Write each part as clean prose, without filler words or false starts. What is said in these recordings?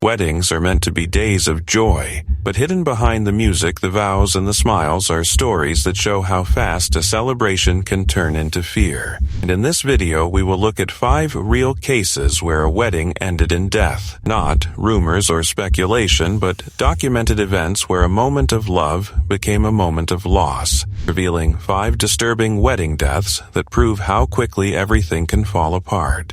Weddings are meant to be days of joy, but hidden behind the music, the vows, and the smiles are stories that show how fast a celebration can turn into fear. And in this video, we will look at 5 real cases where a wedding ended in death. Not rumors or speculation, but documented events where a moment of love became a moment of loss, revealing 5 disturbing wedding deaths that prove how quickly everything can fall apart.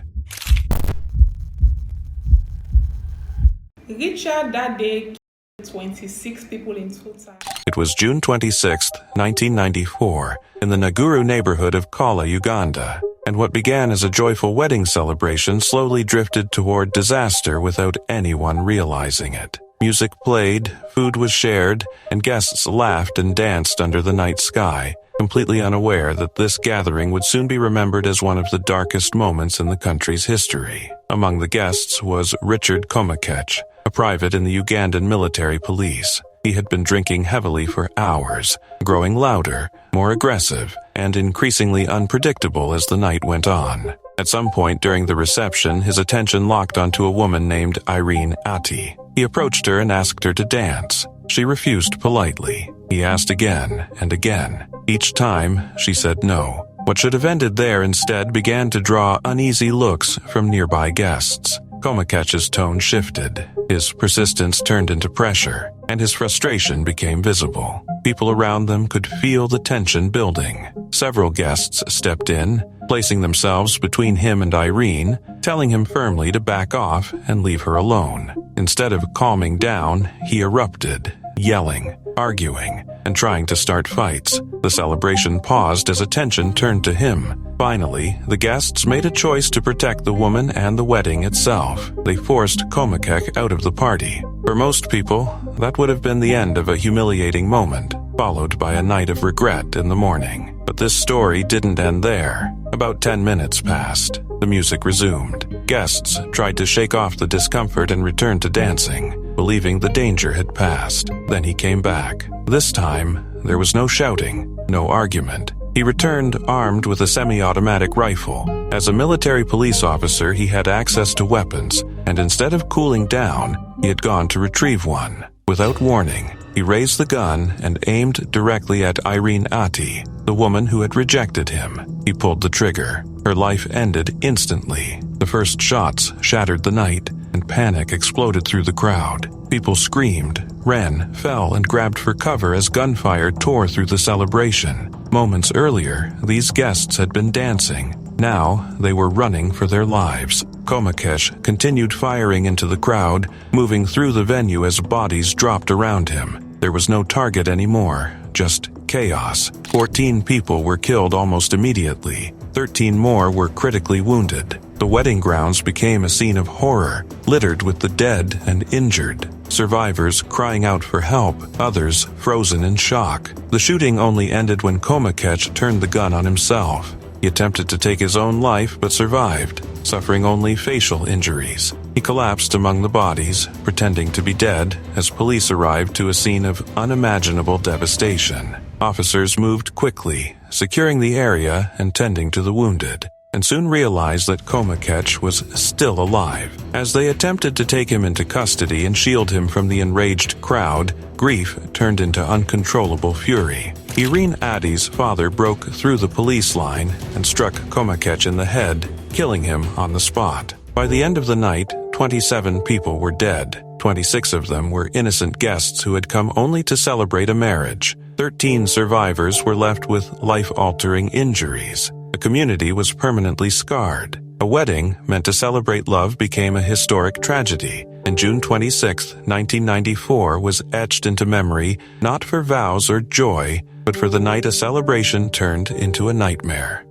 Richard that day killed 26 people in total. It was June 26, 1994, in the Naguru neighborhood of Kala, Uganda, and what began as a joyful wedding celebration slowly drifted toward disaster without anyone realizing it. Music played, food was shared, and guests laughed and danced under the night sky, completely unaware that this gathering would soon be remembered as one of the darkest moments in the country's history. Among the guests was Richard Komakech, a private in the Ugandan military police. He had been drinking heavily for hours, growing louder, more aggressive, and increasingly unpredictable as the night went on. At some point during the reception, his attention locked onto a woman named Irene Ati. He approached her and asked her to dance. She refused politely. He asked again and again. Each time, she said no. What should have ended there instead began to draw uneasy looks from nearby guests. Komakech's tone shifted. His persistence turned into pressure, and his frustration became visible. People around them could feel the tension building. Several guests stepped in, placing themselves between him and Irene, telling him firmly to back off and leave her alone. Instead of calming down, he erupted, yelling, arguing, and trying to start fights. The celebration paused as attention turned to him. Finally, the guests made a choice to protect the woman and the wedding itself. They forced Komakech out of the party. For most people, that would have been the end of a humiliating moment, followed by a night of regret in the morning. But this story didn't end there. About 10 minutes passed. The music resumed. Guests tried to shake off the discomfort and return to dancing, believing the danger had passed. Then he came back. This time, there was no shouting, no argument. He returned armed with a semi-automatic rifle. As a military police officer, he had access to weapons, and instead of cooling down, he had gone to retrieve one. Without warning, he raised the gun and aimed directly at Irene Ati, the woman who had rejected him. He pulled the trigger. Her life ended instantly. The first shots shattered the night, and panic exploded through the crowd. People screamed, ran, fell, and grabbed for cover as gunfire tore through the celebration. Moments earlier, these guests had been dancing. Now, they were running for their lives. Komakech continued firing into the crowd, moving through the venue as bodies dropped around him. There was no target anymore, just chaos. 14 people were killed almost immediately. 13 more were critically wounded. The wedding grounds became a scene of horror, littered with the dead and injured. Survivors crying out for help, others frozen in shock. The shooting only ended when Komakech turned the gun on himself. He attempted to take his own life but survived, suffering only facial injuries. He collapsed among the bodies, pretending to be dead, as police arrived to a scene of unimaginable devastation. Officers moved quickly, securing the area and tending to the wounded, and soon realized that Komakech was still alive. As they attempted to take him into custody and shield him from the enraged crowd, grief turned into uncontrollable fury. Irene Ati's father broke through the police line and struck Komakech in the head, killing him on the spot. By the end of the night, 27 people were dead. 26 of them were innocent guests who had come only to celebrate a marriage. 13 survivors were left with life-altering injuries. The community was permanently scarred. A wedding meant to celebrate love became a historic tragedy, and June 26, 1994 was etched into memory not for vows or joy, but for the night a celebration turned into a nightmare.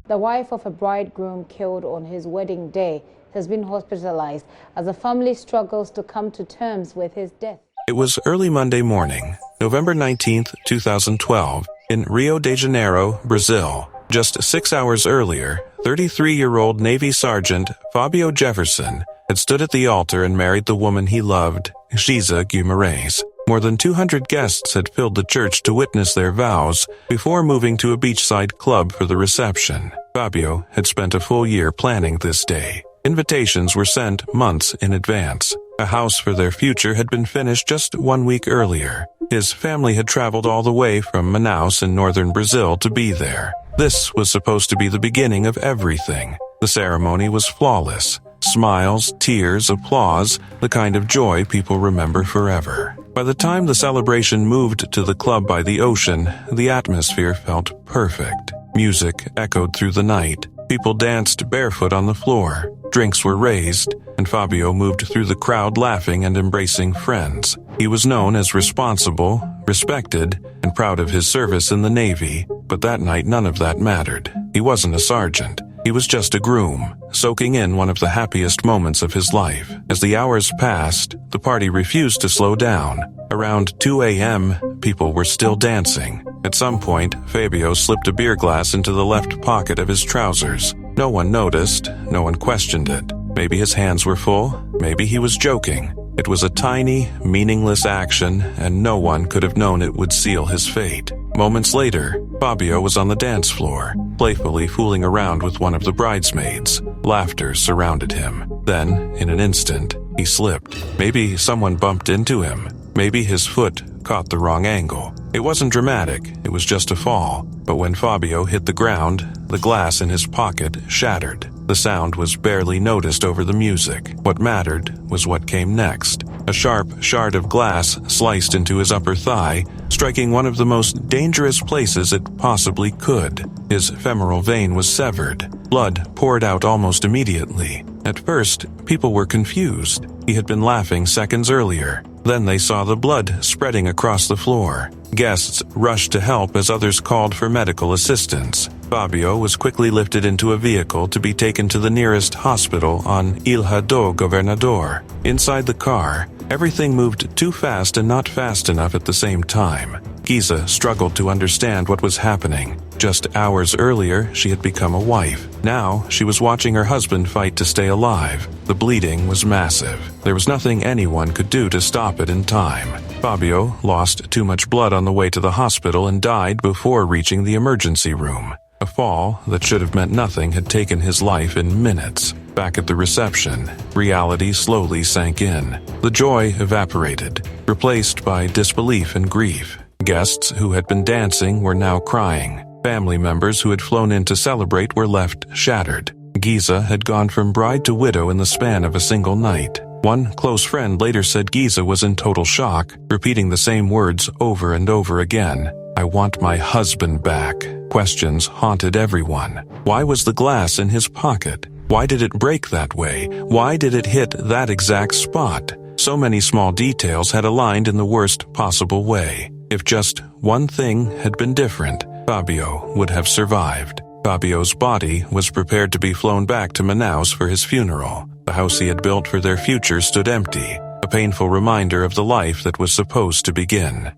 The wife of a bridegroom killed on his wedding day has been hospitalized as the family struggles to come to terms with his death. It was early Monday morning, November 19, 2012, in Rio de Janeiro, Brazil. Just 6 hours earlier, 33-year-old Navy Sergeant Fabio Jefferson had stood at the altar and married the woman he loved, Giza Guimarães. More than 200 guests had filled the church to witness their vows before moving to a beachside club for the reception. Fabio had spent a full year planning this day. Invitations were sent months in advance. A house for their future had been finished just 1 week earlier. His family had traveled all the way from Manaus in northern Brazil to be there. This was supposed to be the beginning of everything. The ceremony was flawless. Smiles, tears, applause, the kind of joy people remember forever. By the time the celebration moved to the club by the ocean, the atmosphere felt perfect. Music echoed through the night. People danced barefoot on the floor. Drinks were raised, and Fabio moved through the crowd laughing and embracing friends. He was known as responsible, respected, and proud of his service in the Navy, but that night none of that mattered. He wasn't a sergeant. He was just a groom, soaking in one of the happiest moments of his life. As the hours passed, the party refused to slow down. Around 2 a.m., people were still dancing. At some point, Fabio slipped a beer glass into the left pocket of his trousers. No one noticed, no one questioned it. Maybe his hands were full, maybe he was joking. It was a tiny, meaningless action, and no one could have known it would seal his fate. Moments later, Fabio was on the dance floor, playfully fooling around with one of the bridesmaids. Laughter surrounded him. Then, in an instant, he slipped. Maybe someone bumped into him. Maybe his foot caught the wrong angle. It wasn't dramatic, it was just a fall. But when Fabio hit the ground, the glass in his pocket shattered. The sound was barely noticed over the music. What mattered was what came next. A sharp shard of glass sliced into his upper thigh, striking one of the most dangerous places it possibly could. His femoral vein was severed. Blood poured out almost immediately. At first, people were confused. He had been laughing seconds earlier. Then they saw the blood spreading across the floor. Guests rushed to help as others called for medical assistance. Fabio was quickly lifted into a vehicle to be taken to the nearest hospital on Ilha do Governador. Inside the car, everything moved too fast and not fast enough at the same time. Giza struggled to understand what was happening. Just hours earlier, she had become a wife. Now, she was watching her husband fight to stay alive. The bleeding was massive. There was nothing anyone could do to stop it in time. Fabio lost too much blood on the way to the hospital and died before reaching the emergency room. A fall that should have meant nothing had taken his life in minutes. Back at the reception, reality slowly sank in. The joy evaporated, replaced by disbelief and grief. Guests who had been dancing were now crying. Family members who had flown in to celebrate were left shattered. Giza had gone from bride to widow in the span of a single night. One close friend later said Giza was in total shock, repeating the same words over and over again. "I want my husband back." Questions haunted everyone. Why was the glass in his pocket? Why did it break that way? Why did it hit that exact spot? So many small details had aligned in the worst possible way. If just one thing had been different, Fabio would have survived. Fabio's body was prepared to be flown back to Manaus for his funeral. The house he had built for their future stood empty, a painful reminder of the life that was supposed to begin.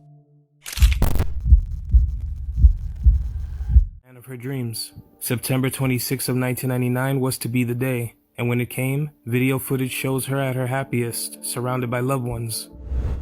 Man of her dreams. September 26th of 1999 was to be the day, and when it came, video footage shows her at her happiest, surrounded by loved ones.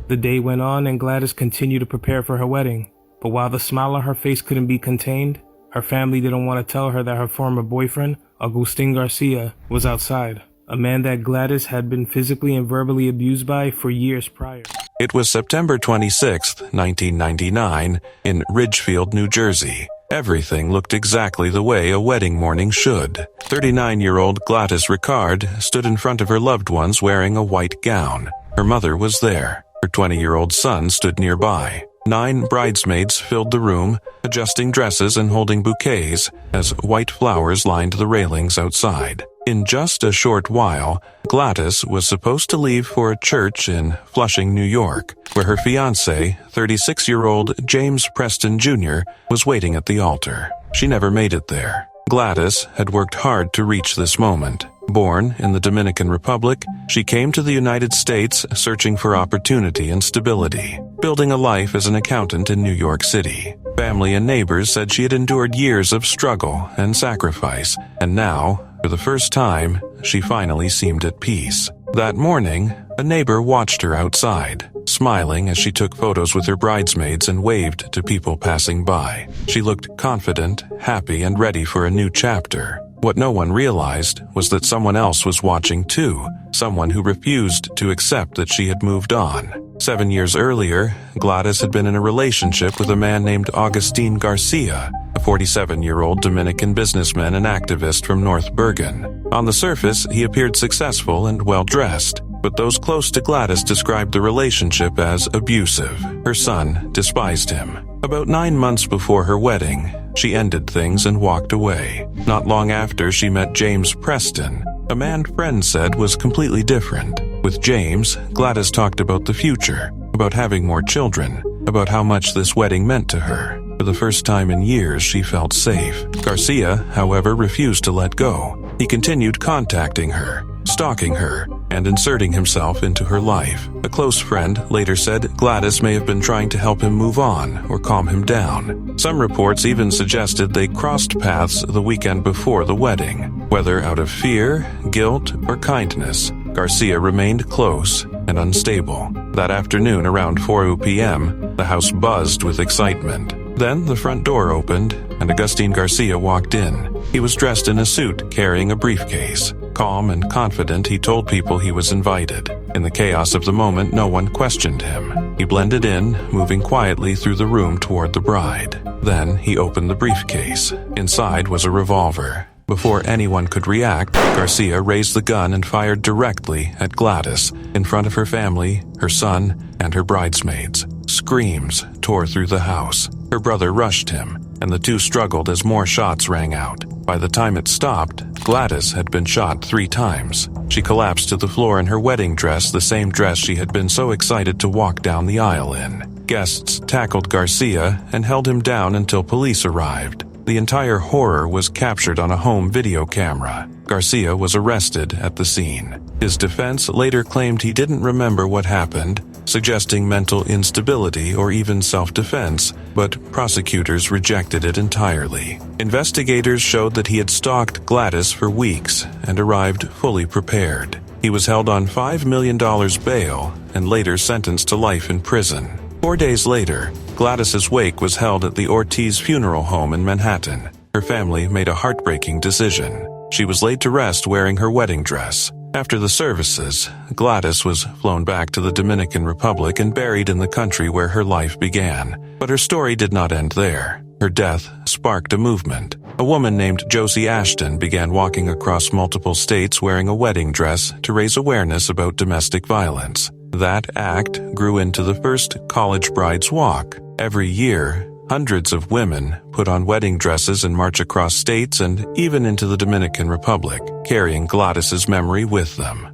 The day went on and Gladys continued to prepare for her wedding, but while the smile on her face couldn't be contained, her family didn't want to tell her that her former boyfriend, Agustin Garcia, was outside, a man that Gladys had been physically and verbally abused by for years prior. It was September 26th, 1999, in Ridgefield, New Jersey. Everything looked exactly the way a wedding morning should. 39-year-old Gladys Ricard stood in front of her loved ones wearing a white gown. Her mother was there. Her 20-year-old son stood nearby. 9 bridesmaids filled the room, adjusting dresses and holding bouquets as white flowers lined the railings outside. In just a short while, Gladys was supposed to leave for a church in Flushing, New York, where her fiancé, 36-year-old James Preston Jr., was waiting at the altar. She never made it there. Gladys had worked hard to reach this moment. Born in the Dominican Republic, she came to the United States searching for opportunity and stability, building a life as an accountant in New York City. Family and neighbors said she had endured years of struggle and sacrifice, and now, for the first time, she finally seemed at peace. That morning, a neighbor watched her outside, smiling as she took photos with her bridesmaids and waved to people passing by. She looked confident, happy, and ready for a new chapter. What no one realized was that someone else was watching too, someone who refused to accept that she had moved on. 7 years earlier, Gladys had been in a relationship with a man named Agustin Garcia, a 47-year-old Dominican businessman and activist from North Bergen. On the surface, he appeared successful and well-dressed, but those close to Gladys described the relationship as abusive. Her son despised him. About 9 months before her wedding, she ended things and walked away. Not long after, she met James Preston, a man friends said was completely different. With James, Gladys talked about the future, about having more children, about how much this wedding meant to her. For the first time in years, she felt safe. Garcia, however, refused to let go. He continued contacting her, stalking her, and inserting himself into her life. A close friend later said Gladys may have been trying to help him move on or calm him down. Some reports even suggested they crossed paths the weekend before the wedding. Whether out of fear, guilt, or kindness, Garcia remained close and unstable. That afternoon around 4 p.m., the house buzzed with excitement. Then the front door opened, and Agustin Garcia walked in. He was dressed in a suit, carrying a briefcase. Calm and confident, he told people he was invited. In the chaos of the moment, no one questioned him. He blended in, moving quietly through the room toward the bride. Then he opened the briefcase. Inside was a revolver. Before anyone could react, Garcia raised the gun and fired directly at Gladys, in front of her family, her son, and her bridesmaids. Screams tore through the house. Her brother rushed him, and the two struggled as more shots rang out. By the time it stopped, Gladys had been shot 3 times. She collapsed to the floor in her wedding dress, the same dress she had been so excited to walk down the aisle in. Guests tackled Garcia and held him down until police arrived. The entire horror was captured on a home video camera. Garcia was arrested at the scene. His defense later claimed he didn't remember what happened, suggesting mental instability or even self-defense, but prosecutors rejected it entirely. Investigators showed that he had stalked Gladys for weeks and arrived fully prepared. He was held on $5 million bail and later sentenced to life in prison. 4 days later, Gladys's wake was held at the Ortiz Funeral Home in Manhattan. Her family made a heartbreaking decision. She was laid to rest wearing her wedding dress. After the services, Gladys was flown back to the Dominican Republic and buried in the country where her life began. But her story did not end there. Her death sparked a movement. A woman named Josie Ashton began walking across multiple states wearing a wedding dress to raise awareness about domestic violence. That act grew into the first College Brides Walk. Every year, hundreds of women put on wedding dresses and march across states and even into the Dominican Republic, carrying Gladys's memory with them.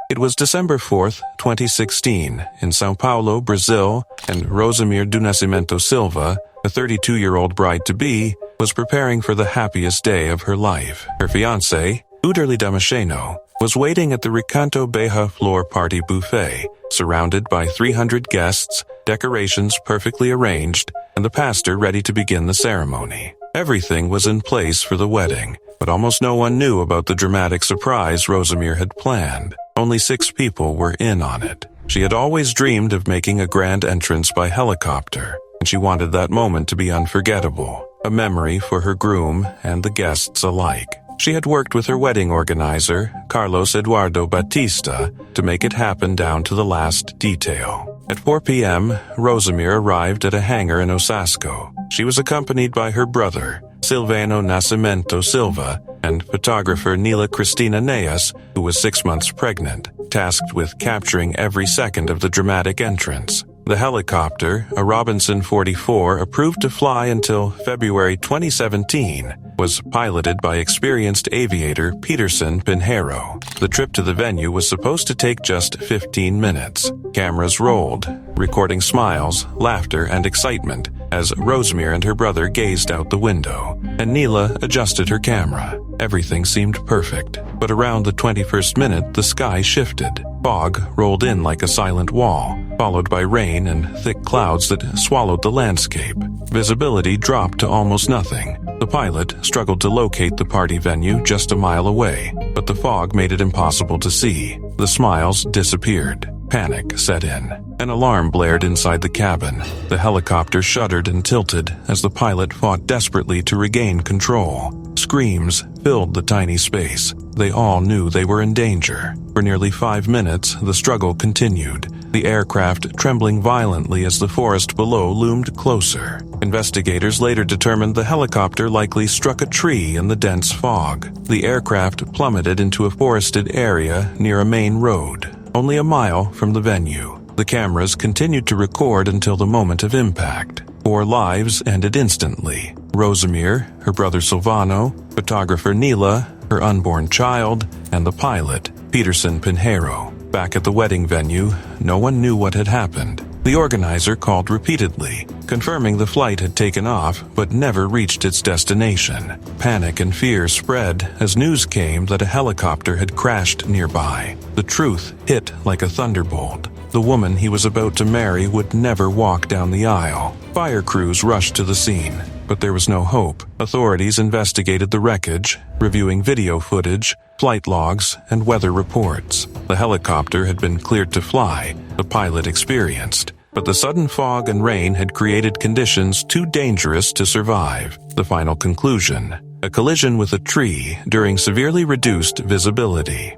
It was December 4th, 2016, in São Paulo, Brazil, and Rosemir do Nascimento Silva, a 32-year-old bride-to-be, was preparing for the happiest day of her life. Her fiancé, Uderli Damasceno, was waiting at the Recanto Beja Floor Party buffet, surrounded by 300 guests, decorations perfectly arranged, and the pastor ready to begin the ceremony. Everything was in place for the wedding, but almost no one knew about the dramatic surprise Rosemir had planned. Only 6 people were in on it. She had always dreamed of making a grand entrance by helicopter, and she wanted that moment to be unforgettable, a memory for her groom and the guests alike. She had worked with her wedding organizer, Carlos Eduardo Batista, to make it happen down to the last detail. At 4 p.m., Rosemir arrived at a hangar in Osasco. She was accompanied by her brother, Silvano Nascimento Silva, and photographer Nila Cristina Neas, who was 6 months pregnant, tasked with capturing every second of the dramatic entrance. The helicopter, a Robinson 44 approved to fly until February 2017, was piloted by experienced aviator Peterson Pinheiro. The trip to the venue was supposed to take just 15 minutes. Cameras rolled, recording smiles, laughter, and excitement as Rosemir and her brother gazed out the window, and Nila adjusted her camera. Everything seemed perfect, but around the 21st minute, the sky shifted. Fog rolled in like a silent wall, followed by rain and thick clouds that swallowed the landscape. Visibility dropped to almost nothing, The pilot struggled to locate the party venue just a mile away, but the fog made it impossible to see. The smiles disappeared. Panic set in. An alarm blared inside the cabin. The helicopter shuddered and tilted as the pilot fought desperately to regain control. Screams filled the tiny space. They all knew they were in danger. For nearly 5 minutes, the struggle continued, the aircraft trembling violently as the forest below loomed closer. Investigators later determined the helicopter likely struck a tree in the dense fog. The aircraft plummeted into a forested area near a main road, only a mile from the venue. The cameras continued to record until the moment of impact. 4 lives ended instantly. Rosamir, her brother Silvano, photographer Nila, her unborn child, and the pilot, Peterson Pinheiro. Back at the wedding venue, no one knew what had happened. The organizer called repeatedly, confirming the flight had taken off but never reached its destination. Panic and fear spread as news came that a helicopter had crashed nearby. The truth hit like a thunderbolt. The woman he was about to marry would never walk down the aisle. Fire crews rushed to the scene, but there was no hope. Authorities investigated the wreckage, reviewing video footage, flight logs, and weather reports. The helicopter had been cleared to fly, the pilot experienced, but the sudden fog and rain had created conditions too dangerous to survive. The final conclusion: a collision with a tree during severely reduced visibility.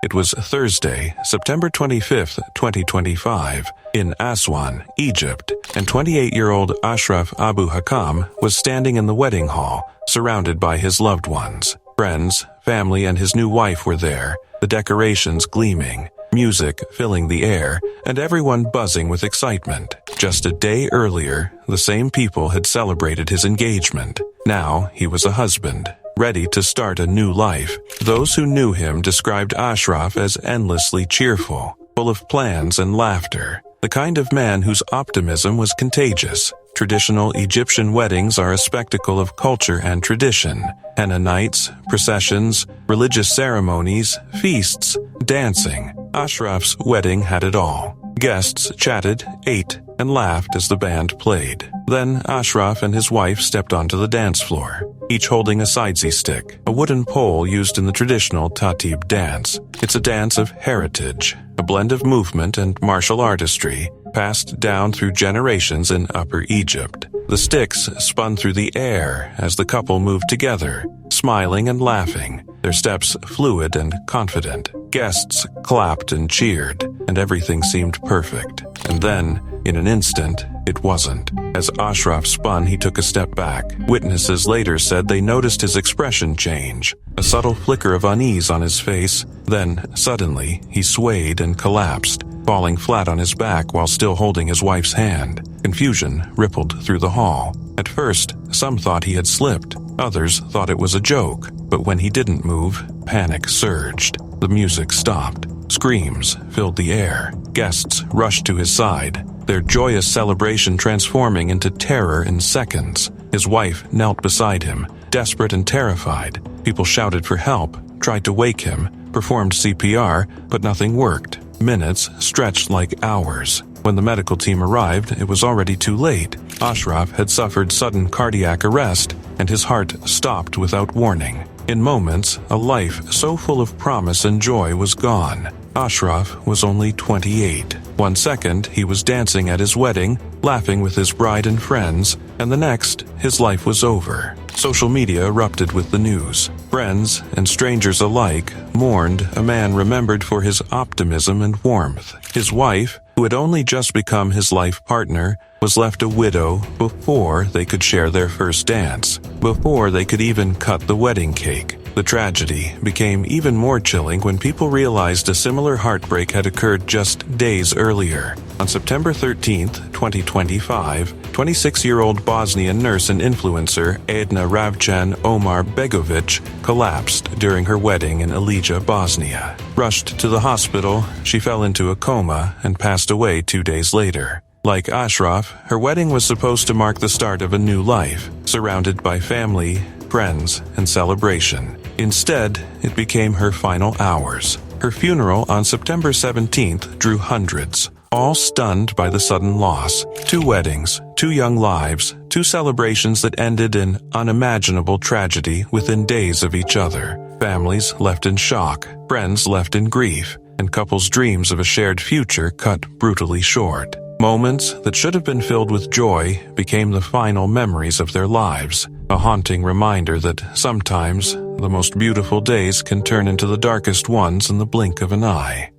It was Thursday, September 25, 2025, in Aswan, Egypt, and 28-year-old Ashraf Abu Hakam was standing in the wedding hall, surrounded by his loved ones. Friends, family, and his new wife were there, the decorations gleaming, music filling the air, and everyone buzzing with excitement. Just a day earlier, the same people had celebrated his engagement. Now he was a husband, ready to start a new life. Those who knew him described Ashraf as endlessly cheerful, full of plans and laughter, the kind of man whose optimism was contagious. Traditional Egyptian weddings are a spectacle of culture and tradition. Henna nights, processions, religious ceremonies, feasts, dancing. Ashraf's wedding had it all. Guests chatted, ate, and laughed as the band played. Then Ashraf and his wife stepped onto the dance floor, each holding a sidesy stick, a wooden pole used in the traditional Tatib dance. It's a dance of heritage, a blend of movement and martial artistry, passed down through generations in Upper Egypt. The sticks spun through the air as the couple moved together, smiling and laughing, their steps fluid and confident. Guests clapped and cheered, and everything seemed perfect. And then, in an instant, it wasn't. As Ashraf spun, he took a step back. Witnesses later said they noticed his expression change, a subtle flicker of unease on his face. Then, suddenly, he swayed and collapsed, falling flat on his back while still holding his wife's hand. Confusion rippled through the hall. At first, some thought he had slipped. Others thought it was a joke. But when he didn't move, panic surged. The music stopped. Screams filled the air. Guests rushed to his side, their joyous celebration transforming into terror in seconds. His wife knelt beside him, desperate and terrified. People shouted for help, tried to wake him, performed CPR, but nothing worked. Minutes stretched like hours. When the medical team arrived, it was already too late. Ashraf had suffered sudden cardiac arrest, and his heart stopped without warning. In moments, a life so full of promise and joy was gone. Ashraf was only 28. 1 second, he was dancing at his wedding, laughing with his bride and friends, and the next, his life was over. Social media erupted with the news. Friends and strangers alike mourned a man remembered for his optimism and warmth. His wife, who had only just become his life partner, was left a widow before they could share their first dance, before they could even cut the wedding cake. The tragedy became even more chilling when people realized a similar heartbreak had occurred just days earlier. On September 13, 2025, 26-year-old Bosnian nurse and influencer Edna Ravcan Omar Begovic collapsed during her wedding in Alija, Bosnia. Rushed to the hospital, she fell into a coma and passed away 2 days later. Like Ashraf, her wedding was supposed to mark the start of a new life, surrounded by family, friends, and celebration. Instead, it became her final hours. Her funeral on September 17th drew hundreds, all stunned by the sudden loss. 2 weddings, 2 young lives, 2 celebrations that ended in unimaginable tragedy within days of each other. Families left in shock, friends left in grief, and couples' dreams of a shared future cut brutally short. Moments that should have been filled with joy became the final memories of their lives, a haunting reminder that sometimes the most beautiful days can turn into the darkest ones in the blink of an eye.